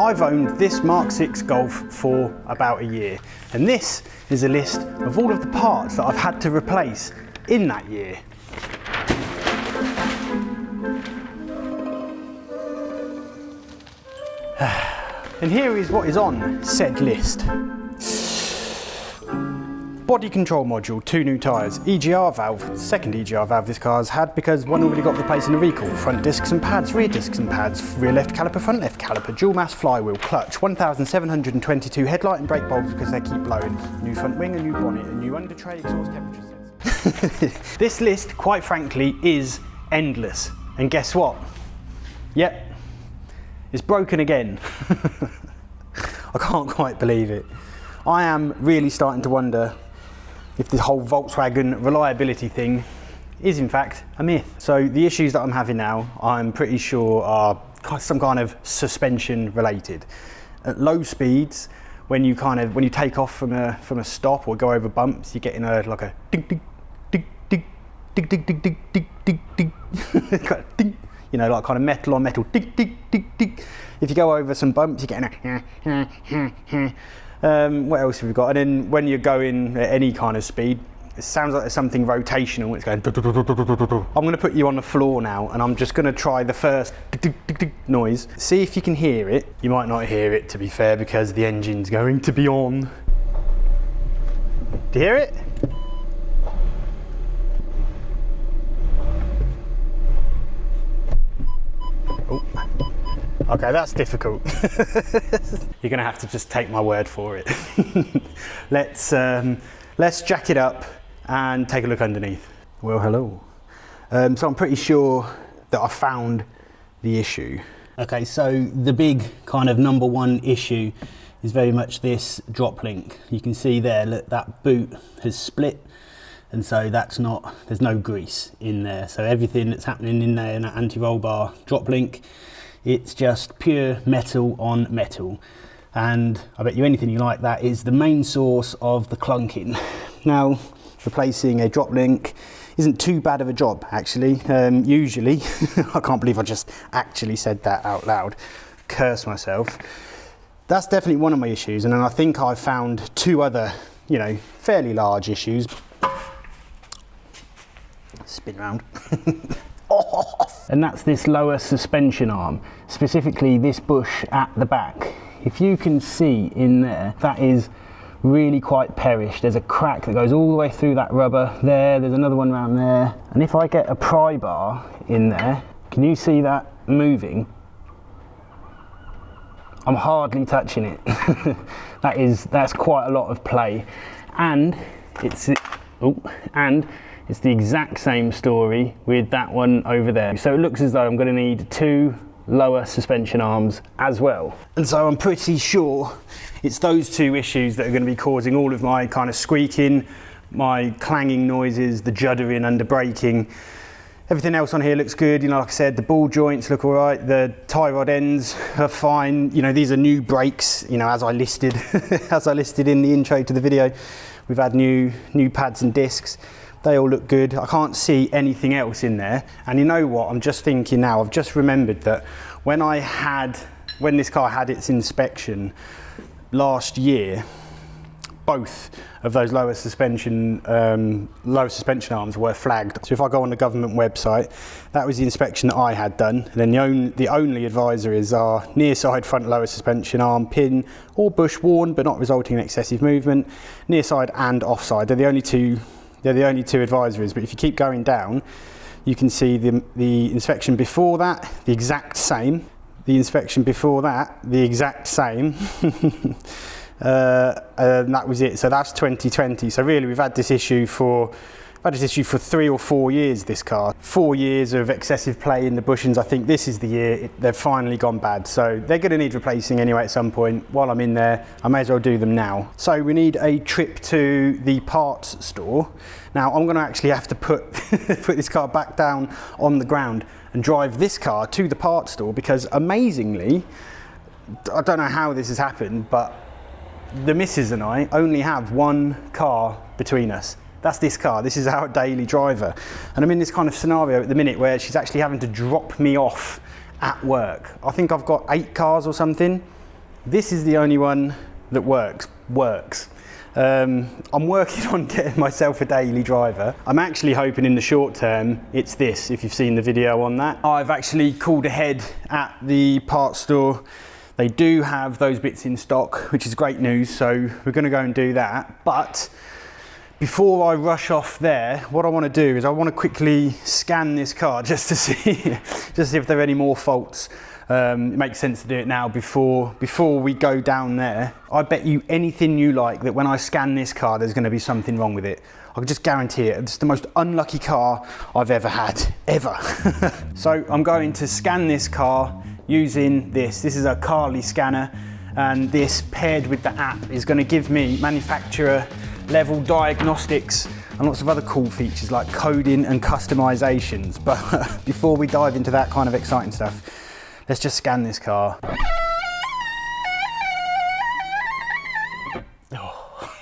I've owned this Mark 6 Golf for about a year, and this is a list of all of the parts that I've had to replace in that year. And here is what is on said list. Body control module, 2 new tyres, EGR valve, second EGR valve this car's had because one already got replaced in a recall, front discs and pads, rear discs and pads, rear left caliper, front left caliper, dual mass flywheel, clutch, 1,722 headlight and brake bulbs because they keep blowing, new front wing, a new bonnet, a new under tray, exhaust temperature sensor. This list, quite frankly, is endless. And guess what? Yep, it's broken again. I can't quite believe it. I am really starting to wonder if this whole Volkswagen reliability thing is in fact a myth. So the issues that I'm having now, I'm pretty sure are some kind of suspension related. At low speeds, when you take off from a stop or go over bumps, you're getting like a ding ding ding ding ding ding ding ding ding ding ding ding. You know, like kind of metal on metal, ding ding ding ding. If you go over some bumps, you're getting a what else have we got? And then when you're going at any kind of speed, it sounds like there's something rotational. It's going. I'm going to put you on the floor now, and I'm just going to try the first noise. See if you can hear it. You might not hear it, to be fair, because the engine's going to be on. Do you hear it? Oh. Okay, that's difficult. You're gonna have to just take my word for it. Let's jack it up and take a look underneath. Well, hello. So I'm pretty sure that I found the issue. Okay, so the big kind of number one issue is very much this drop link. You can see there, look, that boot has split, and so there's no grease in there. So everything that's happening in there in that anti-roll bar drop link, it's just pure metal on metal. And I bet you anything you like that is the main source of the clunking. Now, replacing a drop link isn't too bad of a job, actually. Usually, I can't believe I just actually said that out loud, curse myself. That's definitely one of my issues, and then I think I've found 2 other, fairly large issues. Spin around. And that's this lower suspension arm, specifically this bush at the back. If you can see in there, that is really quite perished. There's a crack that goes all the way through that rubber there. There's another one around there. And if I get a pry bar in there, can you see that moving? I'm hardly touching it. That's quite a lot of play. And it's the exact same story with that one over there. So it looks as though I'm going to need 2 lower suspension arms as well. And so I'm pretty sure it's those 2 issues that are going to be causing all of my kind of squeaking, my clanging noises, the juddering under braking. Everything else on here looks good. Like I said, the ball joints look all right. The tie rod ends are fine. These are new brakes, as I listed, in the intro to the video. We've had new pads and discs. They all look good. I can't see anything else in there. And you know what? I'm just thinking now, I've just remembered that when this car had its inspection last year, both of those lower suspension arms were flagged. So if I go on the government website, that was the inspection that I had done. And then the only advisories are near side front lower suspension arm, pin or bush worn, but not resulting in excessive movement, near side and offside. They're the only two advisories, but if you keep going down, you can see the inspection before that, the exact same. The inspection before that, the exact same. And that was it. So that's 2020. So really, we've had this issue for 3 or 4 years, this car. 4 years of excessive play in the bushings. I think this is the year they've finally gone bad. So they're going to need replacing anyway at some point. While I'm in there, I may as well do them now. So we need a trip to the parts store. Now I'm going to actually have to put this car back down on the ground and drive this car to the parts store because amazingly, I don't know how this has happened, but the missus and I only have 1 car between us. That's this car. This is our daily driver. And I'm in this kind of scenario at the minute where she's actually having to drop me off at work. I think I've got 8 cars or something. This is the only one that works. I'm working on getting myself a daily driver. I'm actually hoping in the short term it's this, if you've seen the video on that. I've actually called ahead at the parts store. They do have those bits in stock, which is great news, so we're going to go and do that. But before I rush off there, what I want to do is I want to quickly scan this car just to see if there are any more faults. It makes sense to do it now before we go down there. I bet you anything you like that when I scan this car, there's going to be something wrong with it. I can just guarantee it. It's the most unlucky car I've ever had, ever. So I'm going to scan this car using this. This is a Carly scanner, and this paired with the app is going to give me manufacturer level diagnostics and lots of other cool features like coding and customizations. But before we dive into that kind of exciting stuff, let's just scan this car. Oh.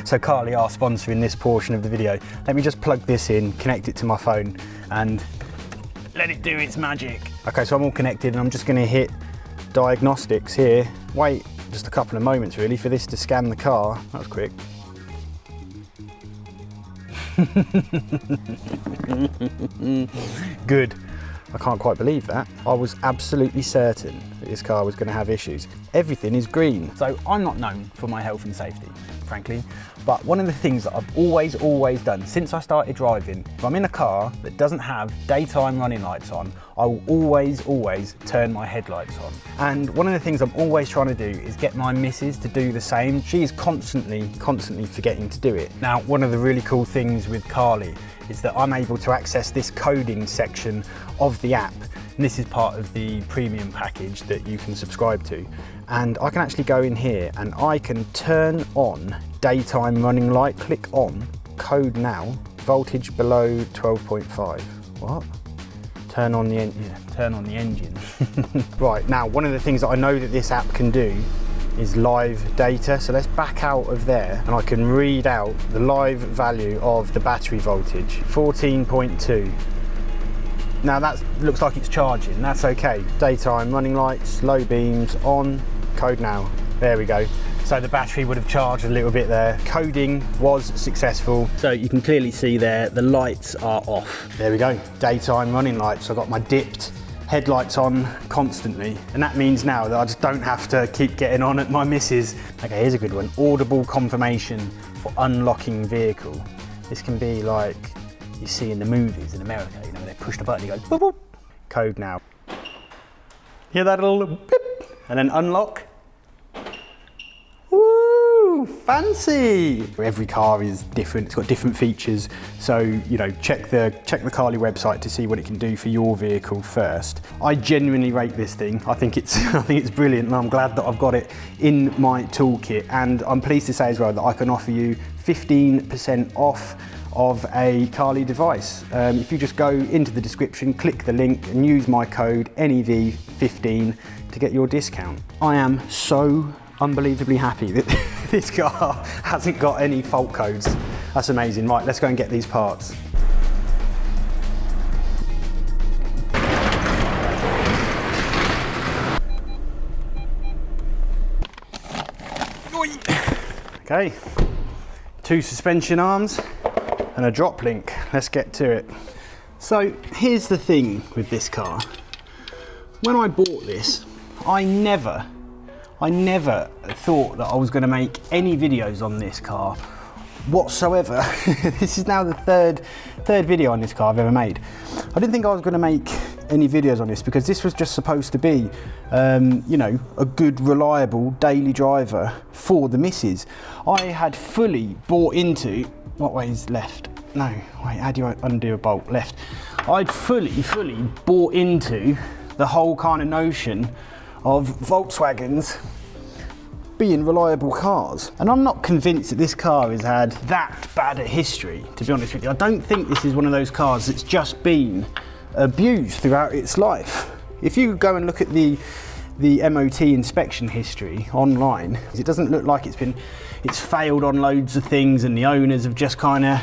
So Carly are sponsoring this portion of the video. Let me just plug this in, connect it to my phone, and let it do its magic. Okay, so I'm all connected, and I'm just going to hit diagnostics here. Wait just a couple of moments really for this to scan the car. That was quick. Good. I can't quite believe that. I was absolutely certain that this car was going to have issues. Everything is green. So I'm not known for my health and safety, frankly, but one of the things that I've always done since I started driving, if I'm in a car that doesn't have daytime running lights on, I will always turn my headlights on. And one of the things I'm always trying to do is get my missus to do the same. She is constantly forgetting to do it. Now, one of the really cool things with Carly is that I'm able to access this coding section of the app. And this is part of the premium package that you can subscribe to. And I can actually go in here and I can turn on daytime running light, click on, code now, voltage below 12.5. What? Turn on the engine. Right, now one of the things that I know that this app can do is live data. So let's back out of there and I can read out the live value of the battery voltage, 14.2. Now that looks like it's charging, that's okay. Daytime running lights, low beams, on, code now. There we go. So the battery would have charged a little bit there. Coding was successful. So you can clearly see there, the lights are off. There we go, daytime running lights. I've got my dipped headlights on constantly. And that means now that I just don't have to keep getting on at my missus. Okay, here's a good one. Audible confirmation for unlocking vehicle. This can be like you see in the movies in America, you know, they push the button, you go boop, boop. Code now. Hear that little beep, and then unlock. Woo, fancy! Every car is different, it's got different features, so you know, check the Carly website to see what it can do for your vehicle first. I genuinely rate this thing. I think it's brilliant, and I'm glad that I've got it in my toolkit. And I'm pleased to say as well that I can offer you 15% off of a Carly device. If you just go into the description, click the link and use my code NEV15 to get your discount. I am so unbelievably happy that this car hasn't got any fault codes. That's amazing. Right, let's go and get these parts. Okay, 2 suspension arms and a drop link. Let's get to it. So here's the thing with this car. When I bought this, I never thought that I was going to make any videos on this car whatsoever. This is now the third video on this car I've ever made. I didn't think I was going to make any videos on this because this was just supposed to be, you know, a good, reliable daily driver for the missus. I had fully bought into, what way is left? No, wait, how do you undo a bolt? Left. I'd fully bought into the whole kind of notion of Volkswagens being reliable cars. And I'm not convinced that this car has had that bad a history, to be honest with you. I don't think this is one of those cars that's just been abused throughout its life. If you go and look at the MOT inspection history online, it doesn't look like it's failed on loads of things and the owners have just kind of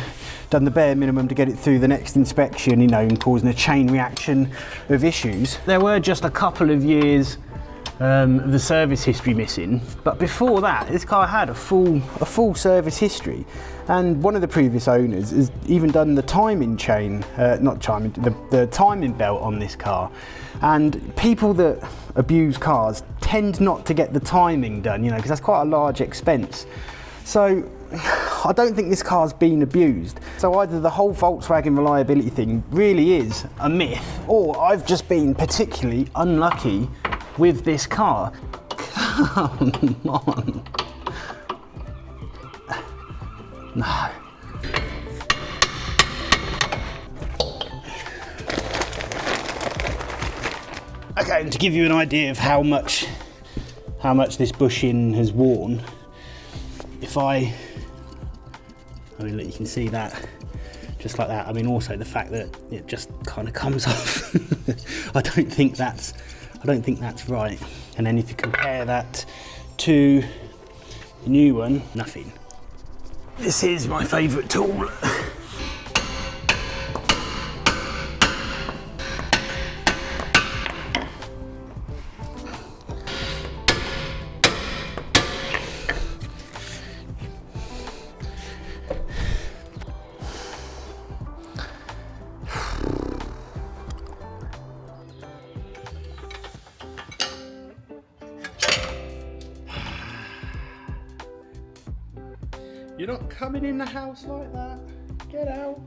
done the bare minimum to get it through the next inspection, you know, and causing a chain reaction of issues. There were just a couple of years the service history missing. But before that, this car had a full service history, and one of the previous owners has even done the timing chain, the timing belt on this car. And people that abuse cars tend not to get the timing done, you know, because that's quite a large expense. So I don't think this car's been abused. So either the whole Volkswagen reliability thing really is a myth, or I've just been particularly unlucky with this car. Come on. No. Okay, and to give you an idea of how much this bushing has worn, I mean, look, you can see that just like that. I mean, also the fact that it just kind of comes off. I don't think that's right. And then if you compare that to the new one, nothing. This is my favourite tool. You're not coming in the house like that. Get out.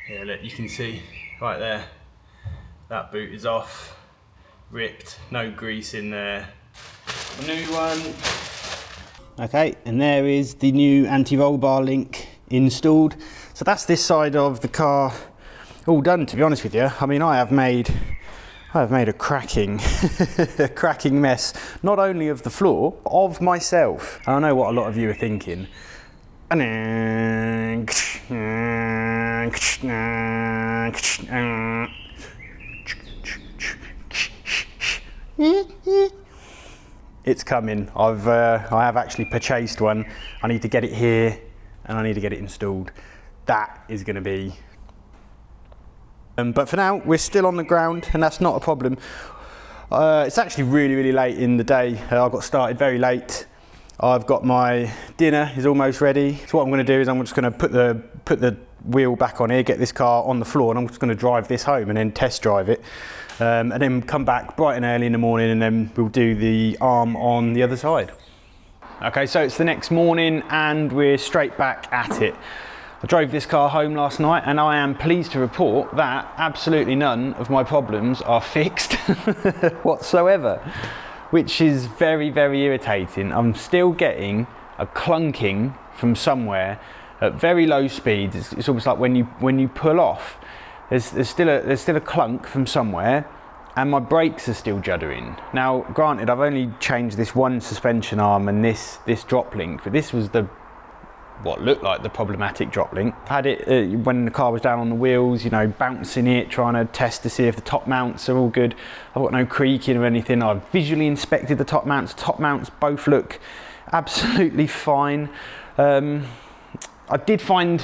Yeah, look, you can see right there, that boot is off, ripped, no grease in there. New one. Okay, and there is the new anti-roll bar link installed. So that's this side of the car all done, to be honest with you. I mean, I have made a cracking a cracking mess, not only of the floor, of myself. And I know what a lot of you are thinking. It's coming. I have actually purchased one. I need to get it here and I need to get it installed. That is going to be... but for now, we're still on the ground and that's not a problem. It's actually really, really late in the day. I got started very late. I've got my dinner is almost ready. So what I'm going to do is I'm just going to put the wheel back on here, get this car on the floor, and I'm just going to drive this home and then test drive it. And then come back bright and early in the morning and then we'll do the arm on the other side. Okay, so it's the next morning and we're straight back at it. I drove this car home last night and I am pleased to report that absolutely none of my problems are fixed whatsoever, which is very, very irritating. I'm still getting a clunking from somewhere at very low speeds. It's almost like when you pull off, there's still a clunk from somewhere, and my brakes are still juddering. Now, granted, I've only changed this one suspension arm and this drop link, but this was what looked like the problematic drop link. I had it when the car was down on the wheels, you know, bouncing it, trying to test to see if the top mounts are all good. I've got no creaking or anything. I've visually inspected the top mounts. Top mounts both look absolutely fine. I did find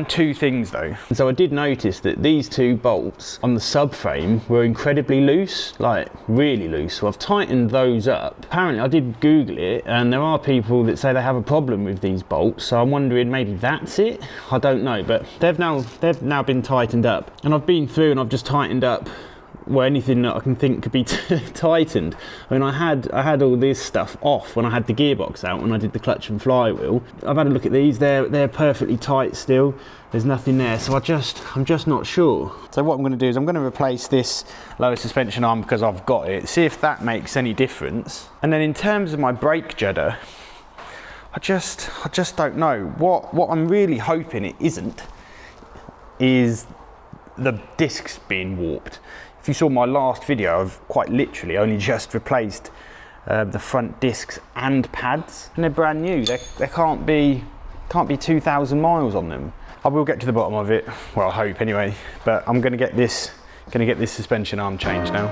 two things though. So I did notice that these two bolts on the subframe were incredibly loose, like really loose. So I've tightened those up. Apparently I did Google it and there are people that say they have a problem with these bolts. So I'm wondering maybe that's it. I don't know, but they've now been tightened up. And I've been through and I've just tightened up anything that I can think could be tightened. I mean, I had all this stuff off when I had the gearbox out, when I did the clutch and flywheel. I've had a look at these, they're perfectly tight still. There's nothing there, so I'm just not sure. So what I'm going to do is I'm going to replace this lower suspension arm because I've got it, see if that makes any difference. And then in terms of my brake judder, I just don't know. What I'm really hoping it isn't is the discs being warped. If you saw my last video, I've quite literally only just replaced the front discs and pads, and they're brand new. There can't be 2,000 miles on them. I will get to the bottom of it, well I hope anyway, but I'm going to get this Gonna get this suspension arm changed now.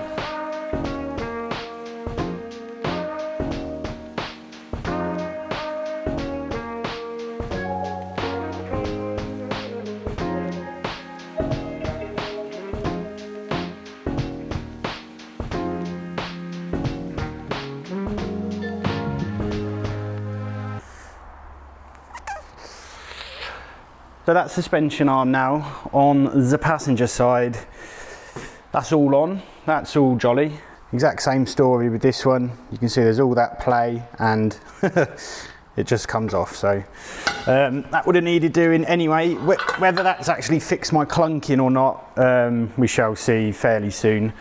So that suspension arm now on the passenger side, that's all on, that's all jolly. Exact same story with this one. You can see there's all that play and it just comes off. So that would have needed doing anyway. Whether that's actually fixed my clunking or not, we shall see fairly soon.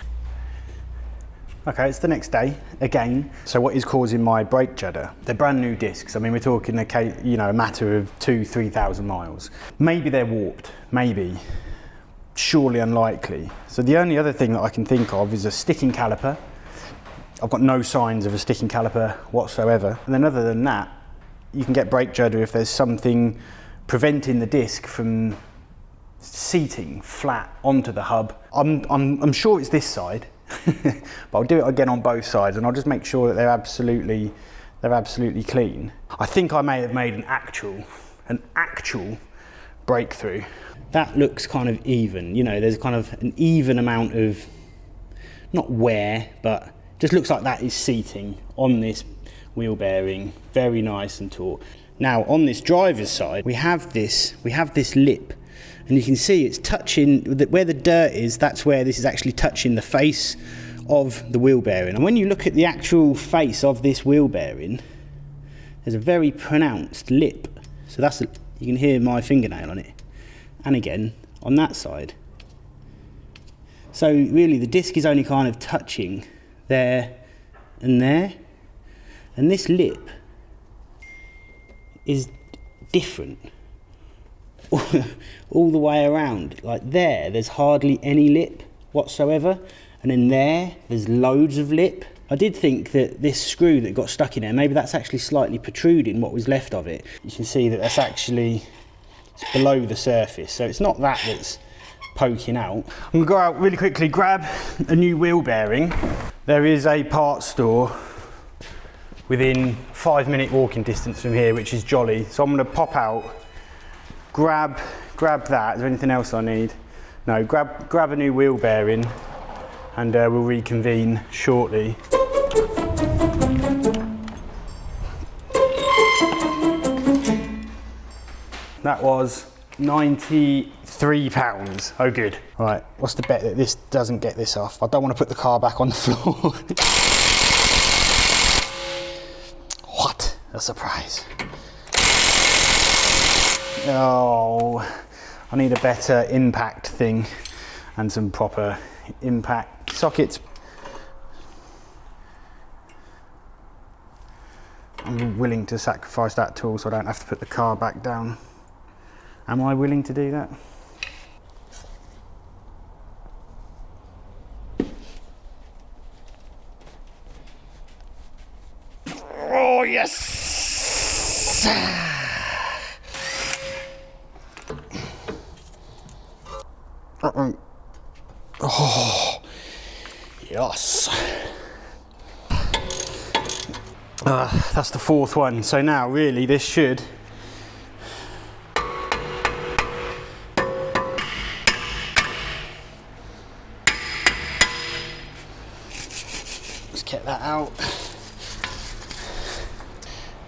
Okay, it's the next day again. So what is causing my brake judder? They're brand new discs. I mean, we're talking a matter of 2,000–3,000 miles. Maybe they're warped, maybe. Surely unlikely. So the only other thing that I can think of is a sticking caliper. I've got no signs of a sticking caliper whatsoever. And then other than that, you can get brake judder if there's something preventing the disc from seating flat onto the hub. I'm sure it's this side. But I'll do it again on both sides and I'll just make sure that they're absolutely clean. I think I may have made an actual breakthrough. That looks kind of even, you know, there's kind of an even amount of, not wear, but just looks like that is seating on this wheel bearing, very nice and taut. Now on this driver's side, we have this lip. And you can see it's touching, where the dirt is, that's where this is actually touching the face of the wheel bearing. And when you look at the actual face of this wheel bearing, there's a very pronounced lip. So you can hear my fingernail on it. And again, on that side. So really the disc is only kind of touching there and there. And this lip is different. All the way around, like there's hardly any lip whatsoever, and then there's loads of lip. I did think that this screw that got stuck in there, maybe that's actually slightly protruding what was left of it. You can see that it's below the surface, so it's not that's poking out. I'm gonna go out really quickly, grab a new wheel bearing. There is a parts store within 5-minute walking distance from here, which is jolly, so I'm gonna pop out, grab that. Is there anything else I need? No, grab a new wheel bearing and we'll reconvene shortly. That was £93. Oh good. Right, what's the bet that this doesn't get this off? I don't want to put the car back on the floor. What a surprise. Oh, I need a better impact thing and some proper impact sockets. I'm willing to sacrifice that tool so I don't have to put the car back down. Am I willing to do that? Oh yes! Oh, yes. That's the fourth one. So now really this should let's get that out.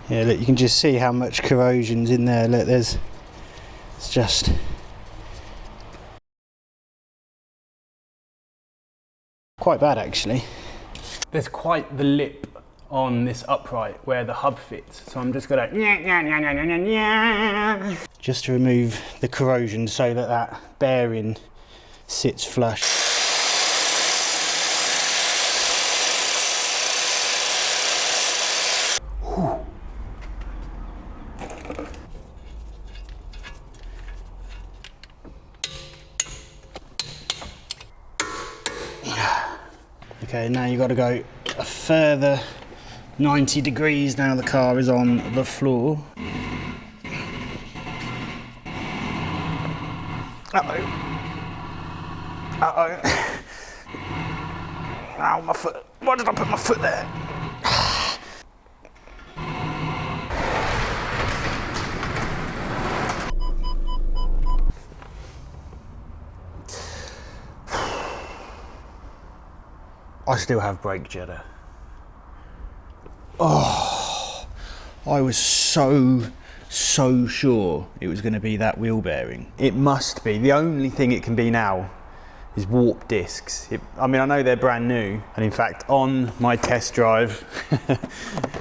Yeah, look, you can just see how much corrosion's in there. Look, it's just quite bad actually. There's quite the lip on this upright where the hub fits, so I'm just gonna just to remove the corrosion so that bearing sits flush. Whew. Okay, now you've got to go a further 90 degrees now the car is on the floor. Uh-oh. Uh-oh. Ow, my foot. Why did I put my foot there? I still have brake cheddar. Oh, I was so sure it was going to be that wheel bearing. It must be. The only thing it can be now is warped discs. I mean, I know they're brand new, and in fact on my test drive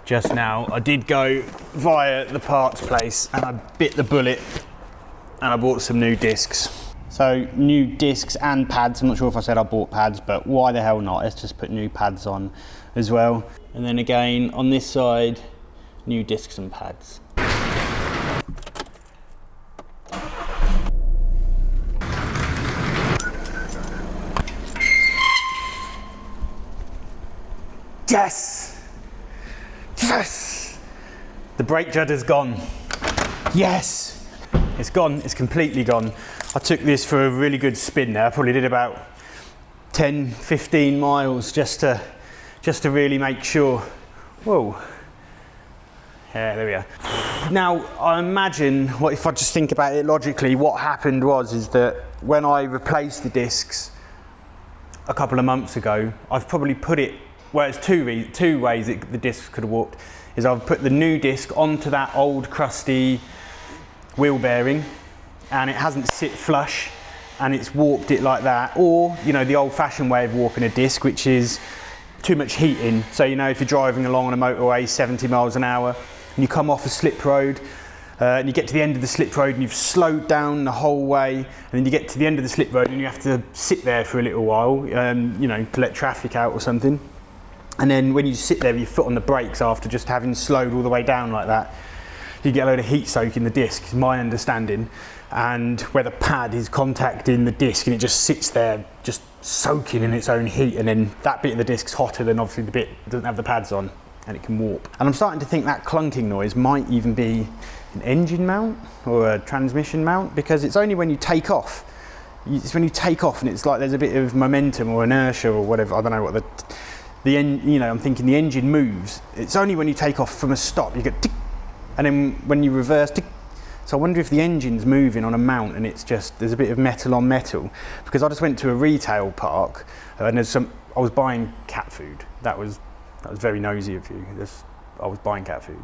just now I did go via the parts place and I bit the bullet and I bought some new discs. So new discs and pads. I'm not sure if I said I bought pads, but why the hell not? Let's just put new pads on as well. And then again on this side, new discs and pads. Yes! Yes! The brake cheddar's gone. Yes! It's gone, it's completely gone. I took this for a really good spin there. I probably did about 10, 15 miles just to really make sure. Whoa. Yeah, there we are. Now, I imagine, if I just think about it logically, what happened is that when I replaced the discs a couple of months ago, I've probably put it, well, it's two ways the discs could have warped, is I've put the new disc onto that old crusty wheel bearing and it hasn't sit flush and it's warped it like that, or, you know, the old-fashioned way of warping a disc, which is too much heat in. So, you know, if you're driving along on a motorway 70 miles an hour and you come off a slip road and you get to the end of the slip road and you've slowed down the whole way, and then you get to the end of the slip road and you have to sit there for a little while, you know, to let traffic out or something. And then when you sit there with your foot on the brakes after just having slowed all the way down like that, you get a load of heat soak in the disc, is my understanding, and where the pad is contacting the disc and it just sits there just soaking in its own heat, and then that bit of the disc's hotter than obviously the bit that doesn't have the pads on, and it can warp. And I'm starting to think that clunking noise might even be an engine mount or a transmission mount, because it's only when you take off. It's when you take off and it's like there's a bit of momentum or inertia or whatever, I don't know what you know, I'm thinking the engine moves. It's only when you take off from a stop, you get tick, and then when you reverse, tick. So I wonder if the engine's moving on a mount and it's just, there's a bit of metal on metal. Because I just went to a retail park and I was buying cat food. That was very nosy of you. I was buying cat food.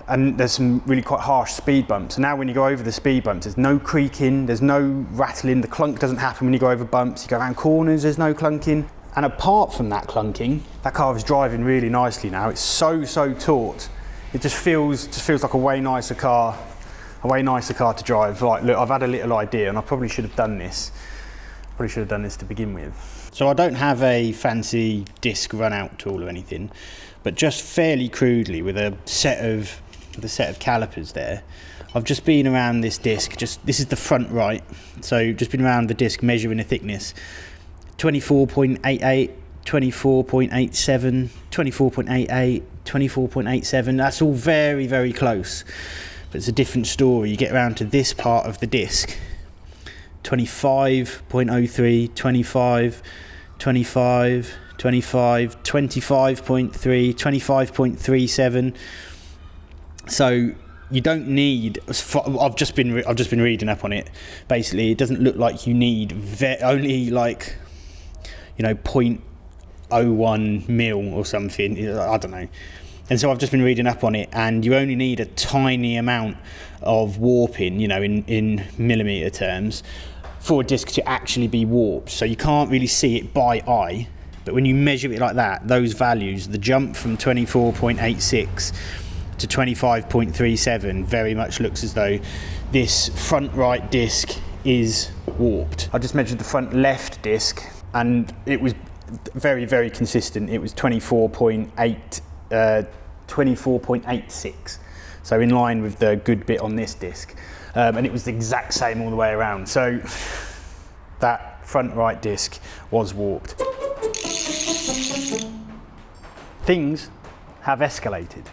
And there's some really quite harsh speed bumps. And now when you go over the speed bumps, there's no creaking, there's no rattling, the clunk doesn't happen when you go over bumps, you go around corners, there's no clunking. And apart from that clunking, that car is driving really nicely now. It's so taut. It just feels like a way nicer car to drive. Like, look, I've had a little idea, and I probably should have done this. To begin with. So I don't have a fancy disc run out tool or anything, but just fairly crudely with a set of calipers there, I've just been around this disc. This is the front right. So just been around the disc measuring the thickness. 24.88, 24.87, 24.88, 24.87. That's all very, very close. But it's a different story. You get around to this part of the disc. 25.03, 25, 25, 25, 25.3, 25.37. So you don't need, I've just been reading up on it. Basically, it doesn't look like you need only like, you know, 0.01 mil or something, I don't know. And so I've just been reading up on it, and you only need a tiny amount of warping, you know, in millimetre terms, for a disc to actually be warped. So you can't really see it by eye, but when you measure it like that, those values, the jump from 24.86 to 25.37 very much looks as though this front right disc is warped. I just measured the front left disc, and it was very, very consistent. It was 24.86, so in line with the good bit on this disc, and it was the exact same all the way around. So that front right disc was warped. Things have escalated.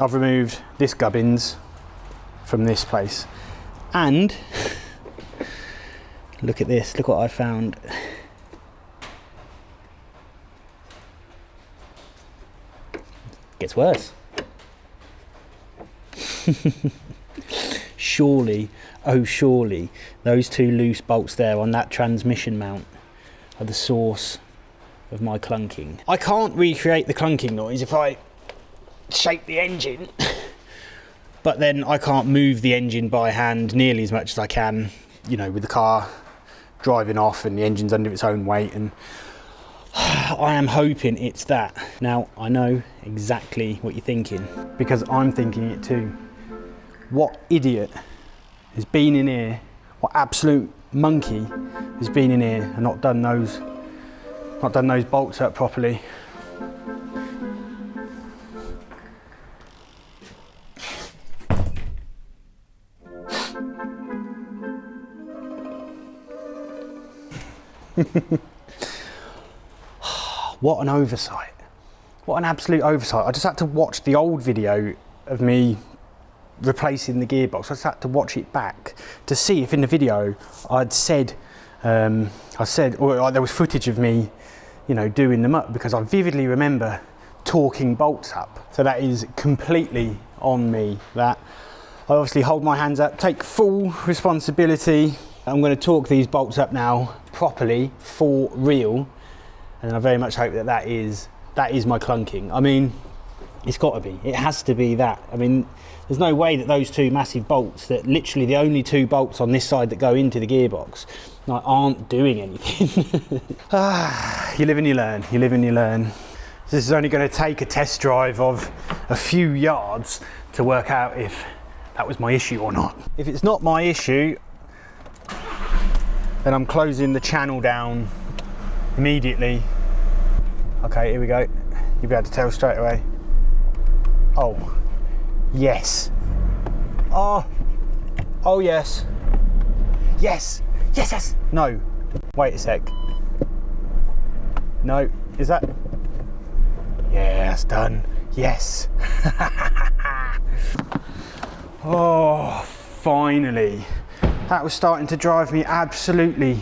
I've removed this gubbins from this place, and look at this, look what I found. Gets worse. Surely, oh surely, those 2 loose bolts there on that transmission mount are the source of my clunking. I can't recreate the clunking noise if I shake the engine, but then I can't move the engine by hand nearly as much as I can, you know, with the car driving off and the engine's under its own weight, and I am hoping it's that. Now, I know exactly what you're thinking, because I'm thinking it too. What idiot has been in here, what absolute monkey has been in here and not done those bolts up properly? What an oversight. What an absolute oversight. I just had to watch the old video of me replacing the gearbox. I just had to watch it back to see if in the video I'd said, or there was footage of me, you know, doing them up, because I vividly remember torquing bolts up. So that is completely on me. That I obviously hold my hands up, take full responsibility. I'm going to torque these bolts up now properly, for real, and I very much hope that that is my clunking. I mean, it's got to be. It has to be that. I mean, there's no way that those 2 massive bolts, that literally the only 2 bolts on this side that go into the gearbox, like, aren't doing anything. You live and you learn. You live and you learn. This is only going to take a test drive of a few yards to work out if that was my issue or not. If it's not my issue, then I'm closing the channel down immediately. Okay, here we go. You'll be able to tell straight away. Oh, yes. Oh yes. Yes, yes, yes. No, wait a sec. No, is that? Yeah, that's done. Yes. Oh, finally. That was starting to drive me absolutely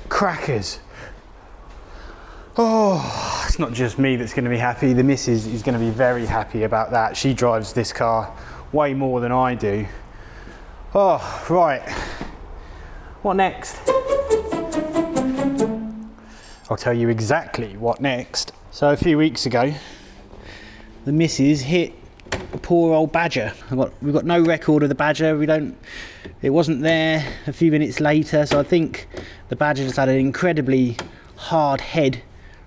crackers. Oh, it's not just me that's going to be happy. The missus is going to be very happy about that. She drives this car way more than I do. Oh, right. What next? I'll tell you exactly what next. So a few weeks ago, the missus hit a poor old Badger. We've got no record of the Badger. It wasn't there a few minutes later, so I think the Badger just had an incredibly hard head,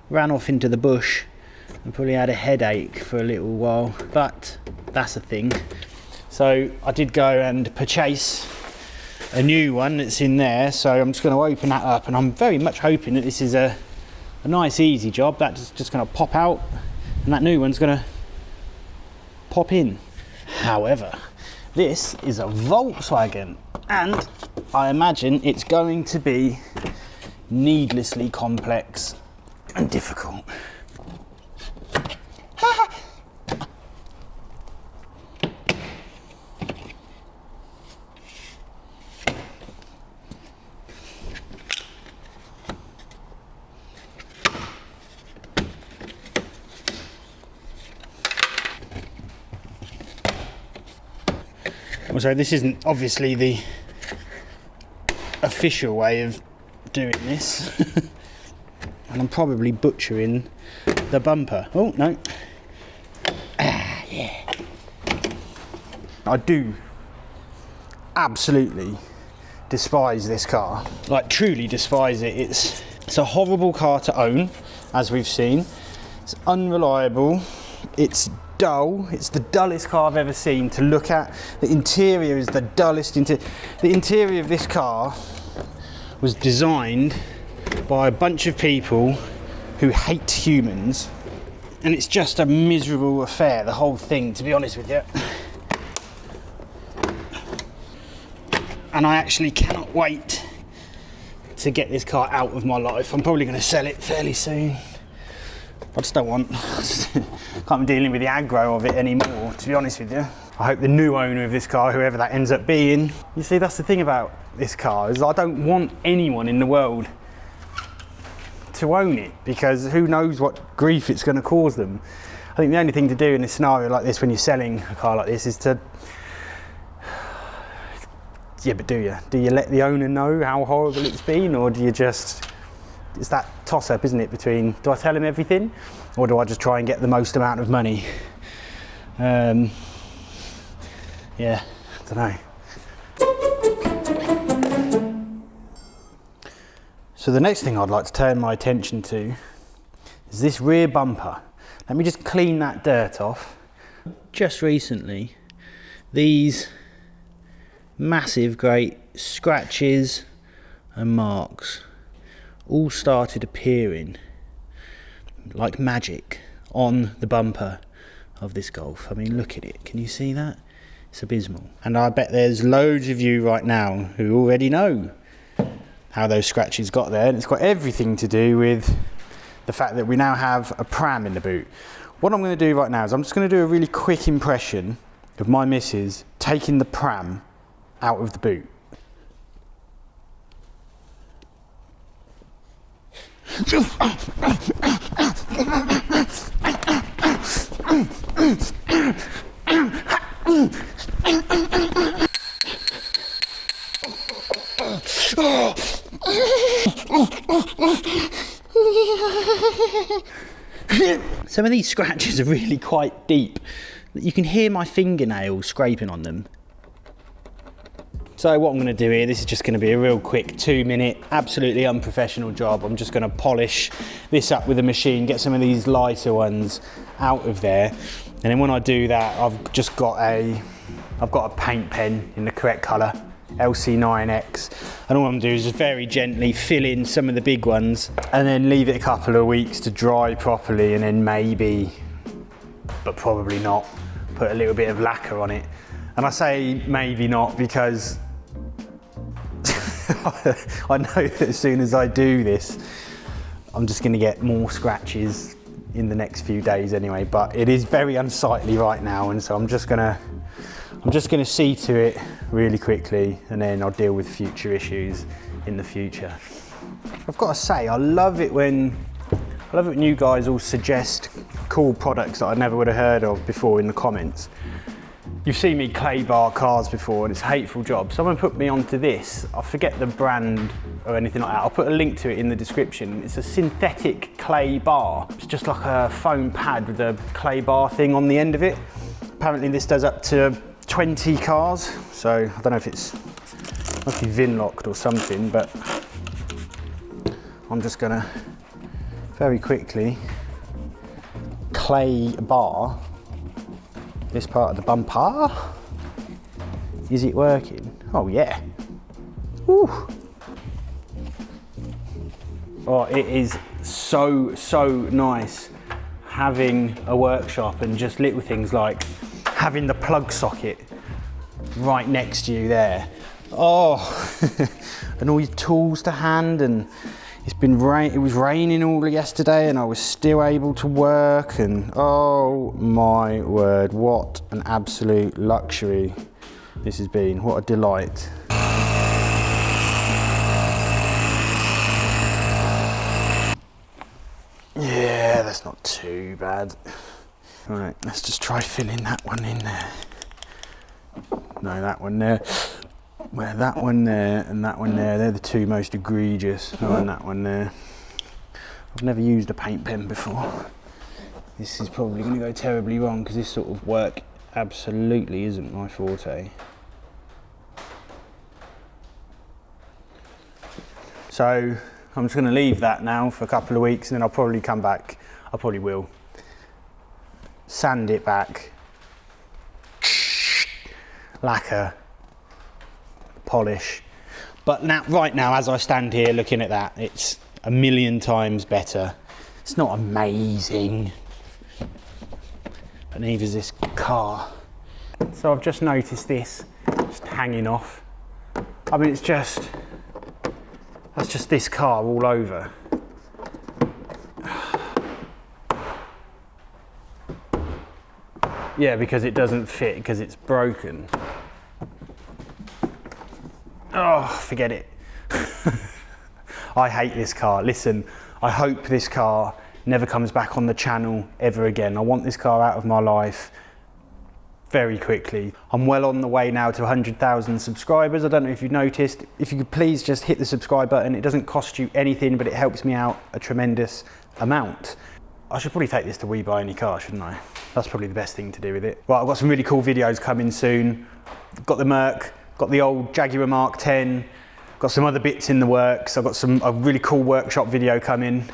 ran off into the bush, and probably had a headache for a little while, but that's a thing. So I did go and purchase a new one that's in there, so I'm just going to open that up, and I'm very much hoping that this is a nice easy job. That's just going to pop out and that new one's going to pop in. However, this is a Volkswagen, and I imagine it's going to be needlessly complex and difficult. So this isn't obviously the official way of doing this. And I'm probably butchering the bumper. Oh, no. Ah, yeah. I do absolutely despise this car. Like, truly despise it. It's a horrible car to own, as we've seen. It's unreliable. It's dull. It's the dullest car I've ever seen to look at. The interior is the dullest. The interior of this car was designed by a bunch of people who hate humans, and it's just a miserable affair, the whole thing, to be honest with you. And I actually cannot wait to get this car out of my life. I'm probably going to sell it fairly soon. I just don't want, can't be dealing with the aggro of it anymore, to be honest with you. I hope the new owner of this car, whoever that ends up being, you see, that's the thing about this car, is I don't want anyone in the world to own it, because who knows what grief it's going to cause them. I think the only thing to do in a scenario like this when you're selling a car like this is to, yeah, but do you let the owner know how horrible it's been, or do you just, it's that toss-up, isn't it, between do I tell him everything or do I just try and get the most amount of money? Yeah, I don't know. So the next thing I'd like to turn my attention to is this rear bumper. Let me just clean that dirt off. Just recently, these massive great scratches and marks all started appearing like magic on the bumper of this Golf. I mean, look at it. Can you see that? It's abysmal. And I bet there's loads of you right now who already know how those scratches got there, and it's got everything to do with the fact that we now have a pram in the boot. What I'm going to do right now is I'm just going to do a really quick impression of my missus taking the pram out of the boot. Some of these scratches are really quite deep. You can hear my fingernails scraping on them. So what I'm going to do here, this is just going to be a real quick 2-minute, absolutely unprofessional job. I'm just going to polish this up with a machine, get some of these lighter ones out of there. And then when I do that, I've got a paint pen in the correct colour, LC9X. And all I'm going to do is just very gently fill in some of the big ones and then leave it a couple of weeks to dry properly, and then maybe, but probably not, put a little bit of lacquer on it. And I say maybe not because I know that as soon as I do this, I'm just going to get more scratches in the next few days anyway. But it is very unsightly right now, and so I'm just going to see to it really quickly, and then I'll deal with future issues in the future. I've got to say, I love it when you guys all suggest cool products that I never would have heard of before in the comments. You've seen me clay bar cars before, and it's a hateful job. Someone put me onto this. I forget the brand or anything like that. I'll put a link to it in the description. It's a synthetic clay bar. It's just like a foam pad with a clay bar thing on the end of it. Apparently this does up to 20 cars. So I don't know if it's, must be VIN locked or something, but I'm just gonna very quickly clay bar this part of the bumper. Is it working? Oh yeah. Woo. Oh, it is so nice having a workshop and just little things like having the plug socket right next to you there. Oh, and all your tools to hand, and it was raining all yesterday and I was still able to work, and oh my word, what an absolute luxury this has been. What a delight. Yeah, that's not too bad. Right, let's just try filling that one in there. No, that one there. Where that one there and that one there, they're the two most egregious. Oh, and that one there. I've never used a paint pen before. This is probably going to go terribly wrong because this sort of work absolutely isn't my forte. So I'm just going to leave that now for a couple of weeks, and then I'll probably come back. I probably will sand it back, lacquer, polish. But now, right now, as I stand here looking at that, it's a million times better. It's not amazing, but neither is this car. So I've just noticed this just hanging off. I mean, that's just this car all over. Yeah, because it doesn't fit, because it's broken. Oh, forget it. I hate this car. Listen, I hope this car never comes back on the channel ever again. I want this car out of my life very quickly. I'm well on the way now to 100,000 subscribers. I don't know if you've noticed. If you could please just hit the subscribe button. It doesn't cost you anything, but it helps me out a tremendous amount. I should probably take this to We Buy Any Car, shouldn't I? That's probably the best thing to do with it. Right, I've got some really cool videos coming soon. Got the Merc, got the old Jaguar Mark 10, got some other bits in the works. I've got a really cool workshop video coming.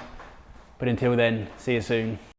But until then, see you soon.